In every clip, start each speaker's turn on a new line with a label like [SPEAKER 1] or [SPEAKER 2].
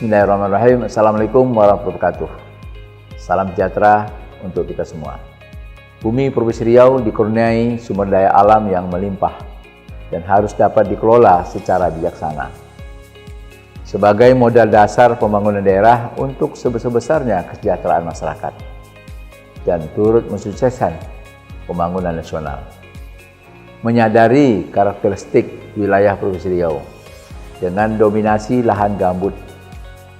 [SPEAKER 1] Bismillahirrahmanirrahim. Assalamualaikum warahmatullahi wabarakatuh. Salam sejahtera untuk kita semua. Bumi Provinsi Riau dikurniai sumber daya alam yang melimpah dan harus dapat dikelola secara bijaksana. Sebagai modal dasar pembangunan daerah untuk sebesar-besarnya kesejahteraan masyarakat dan turut mensukseskan pembangunan nasional. Menyadari karakteristik wilayah Provinsi Riau dengan dominasi lahan gambut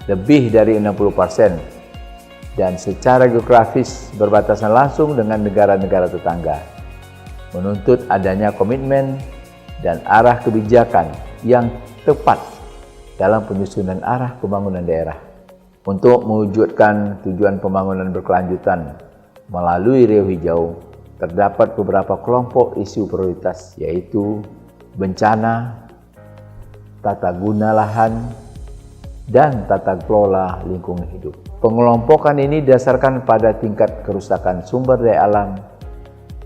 [SPEAKER 1] lebih dari 60% dan secara geografis berbatasan langsung dengan negara-negara tetangga, menuntut adanya komitmen dan arah kebijakan yang tepat dalam penyusunan arah pembangunan daerah. Untuk mewujudkan tujuan pembangunan berkelanjutan melalui Riau Hijau, terdapat beberapa kelompok isu prioritas, yaitu bencana, tata guna lahan, dan tata kelola lingkungan hidup. Pengelompokan ini didasarkan pada tingkat kerusakan sumber daya alam,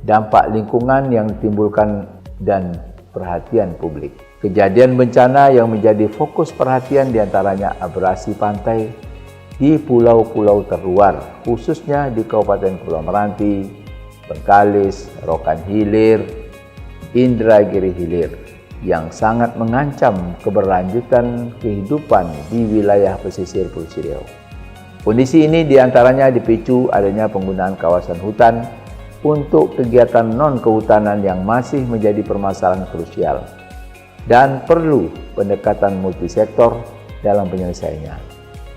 [SPEAKER 1] dampak lingkungan yang ditimbulkan, dan perhatian publik. Kejadian bencana yang menjadi fokus perhatian diantaranya abrasi pantai di pulau-pulau terluar, khususnya di Kabupaten Kepulauan Meranti, Bengkalis, Rokan Hilir, Indragiri Hilir, yang sangat mengancam keberlanjutan kehidupan di wilayah pesisir Provinsi Riau. Kondisi ini diantaranya dipicu adanya penggunaan kawasan hutan untuk kegiatan non-kehutanan yang masih menjadi permasalahan krusial dan perlu pendekatan multisektor dalam penyelesaiannya.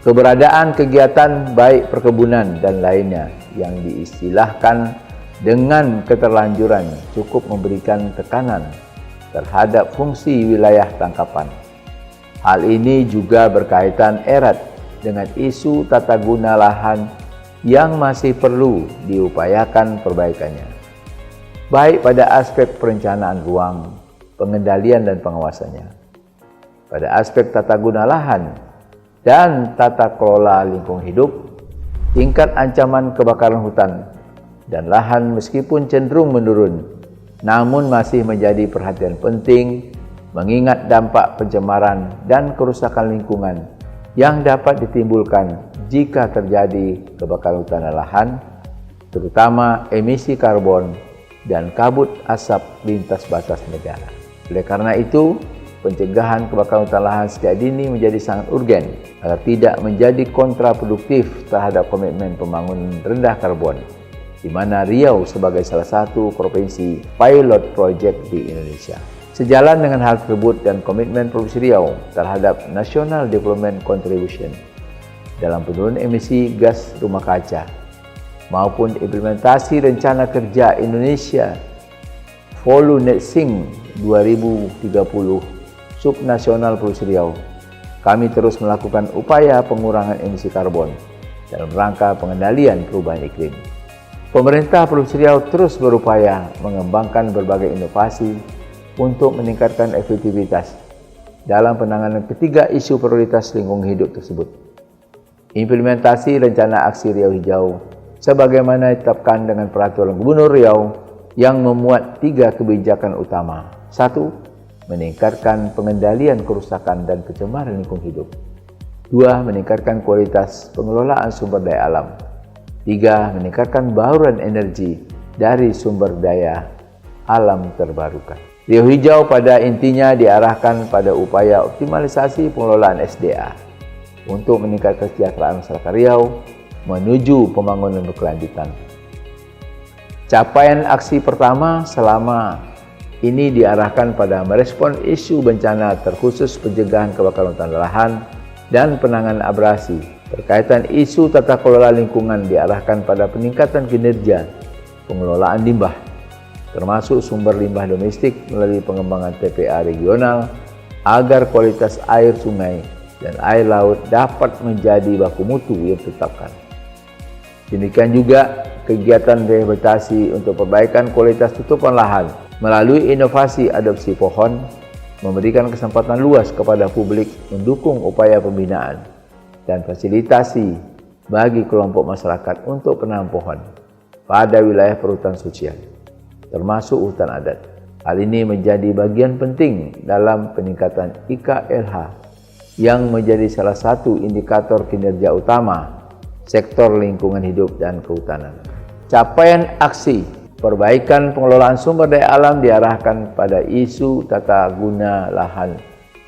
[SPEAKER 1] Keberadaan kegiatan baik perkebunan dan lainnya yang diistilahkan dengan keterlanjuran cukup memberikan tekanan terhadap fungsi wilayah tangkapan. Hal ini juga berkaitan erat dengan isu tata guna lahan yang masih perlu diupayakan perbaikannya, baik pada aspek perencanaan ruang, pengendalian dan pengawasannya, pada aspek tata guna lahan dan tata kelola lingkungan hidup. Tingkat ancaman kebakaran hutan dan lahan meskipun cenderung menurun, namun masih menjadi perhatian penting mengingat dampak pencemaran dan kerusakan lingkungan yang dapat ditimbulkan jika terjadi kebakaran hutan dan lahan, terutama emisi karbon dan kabut asap lintas batas negara. Oleh karena itu, pencegahan kebakaran hutan lahan sejak dini menjadi sangat urgen agar tidak menjadi kontraproduktif terhadap komitmen pembangunan rendah karbon, di mana Riau sebagai salah satu provinsi pilot project di Indonesia. Sejalan dengan hal tersebut dan komitmen Provinsi Riau terhadap National Development Contribution dalam penurunan emisi gas rumah kaca maupun implementasi rencana kerja Indonesia Volume Net Sink 2030 subnasional Provinsi Riau, kami terus melakukan upaya pengurangan emisi karbon dalam rangka pengendalian perubahan iklim. Pemerintah Provinsi Riau terus berupaya mengembangkan berbagai inovasi untuk meningkatkan efektivitas dalam penanganan ketiga isu prioritas lingkungan hidup tersebut. Implementasi rencana aksi Riau Hijau sebagaimana ditetapkan dengan peraturan Gubernur Riau yang memuat 3 kebijakan utama. 1. Meningkatkan pengendalian kerusakan dan pencemaran lingkungan hidup. 2. Meningkatkan kualitas pengelolaan sumber daya alam. 3. Meningkatkan bauran energi dari sumber daya alam terbarukan. Riau Hijau pada intinya diarahkan pada upaya optimalisasi pengelolaan SDA untuk meningkatkan kesejahteraan masyarakat Riau menuju pembangunan berkelanjutan. Capaian aksi pertama selama ini diarahkan pada merespon isu bencana terkhusus pencegahan kebakaran hutan dan lahan dan penanganan abrasi. Berkaitan isu tata kelola lingkungan diarahkan pada peningkatan kinerja pengelolaan limbah, termasuk sumber limbah domestik melalui pengembangan TPA regional agar kualitas air sungai dan air laut dapat menjadi baku mutu yang ditetapkan. Demikian juga kegiatan rehabilitasi untuk perbaikan kualitas tutupan lahan melalui inovasi adopsi pohon, memberikan kesempatan luas kepada publik mendukung upaya pembinaan dan fasilitasi bagi kelompok masyarakat untuk penanam pohon pada wilayah perhutanan sosial, termasuk hutan adat. Hal ini menjadi bagian penting dalam peningkatan IKLH yang menjadi salah satu indikator kinerja utama sektor lingkungan hidup dan kehutanan. Capaian aksi perbaikan pengelolaan sumber daya alam diarahkan pada isu tata guna lahan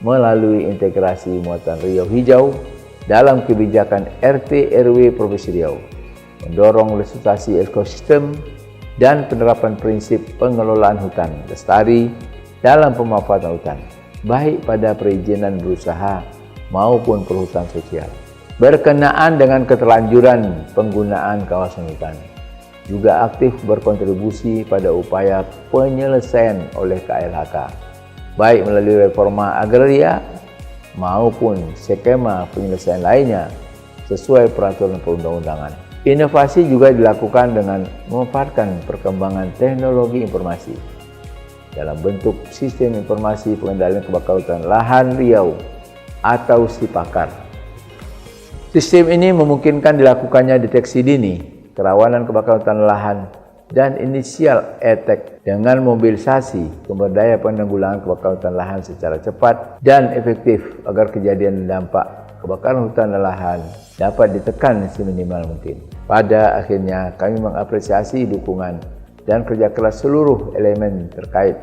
[SPEAKER 1] melalui integrasi muatan Riau Hijau dalam kebijakan RT RW Provinsi Riau, mendorong restitusi ekosistem dan penerapan prinsip pengelolaan hutan lestari dalam pemanfaatan hutan, baik pada perizinan berusaha maupun perhutanan sosial. Berkenaan dengan keterlanjuran penggunaan kawasan hutan, juga aktif berkontribusi pada upaya penyelesaian oleh KLHK, baik melalui reforma agraria maupun skema penyelesaian lainnya sesuai peraturan perundang-undangan. Inovasi juga dilakukan dengan memanfaatkan perkembangan teknologi informasi dalam bentuk Sistem Informasi Pengendalian Kebakaran Hutan Lahan Riau atau SIPAKAR. Sistem ini memungkinkan dilakukannya deteksi dini kerawanan kebakaran hutan lahan dan inisial ETEK dengan mobilisasi sumber daya penanggulangan kebakaran hutan lahan secara cepat dan efektif agar kejadian dampak kebakaran hutan dan lahan dapat ditekan seminimal mungkin. Pada akhirnya kami mengapresiasi dukungan dan kerja keras seluruh elemen terkait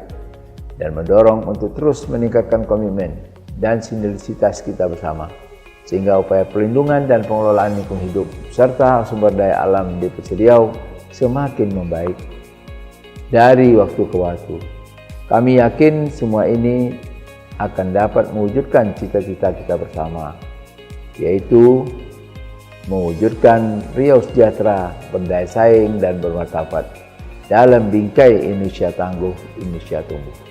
[SPEAKER 1] dan mendorong untuk terus meningkatkan komitmen dan sinergitas kita bersama, sehingga upaya perlindungan dan pengelolaan lingkungan hidup serta sumber daya alam di Provinsi Riau semakin membaik dari waktu ke waktu. Kami yakin semua ini akan dapat mewujudkan cita-cita kita bersama, yaitu mewujudkan Riau sejahtera, berdaya saing dan bermartabat dalam bingkai Indonesia tangguh, Indonesia tumbuh.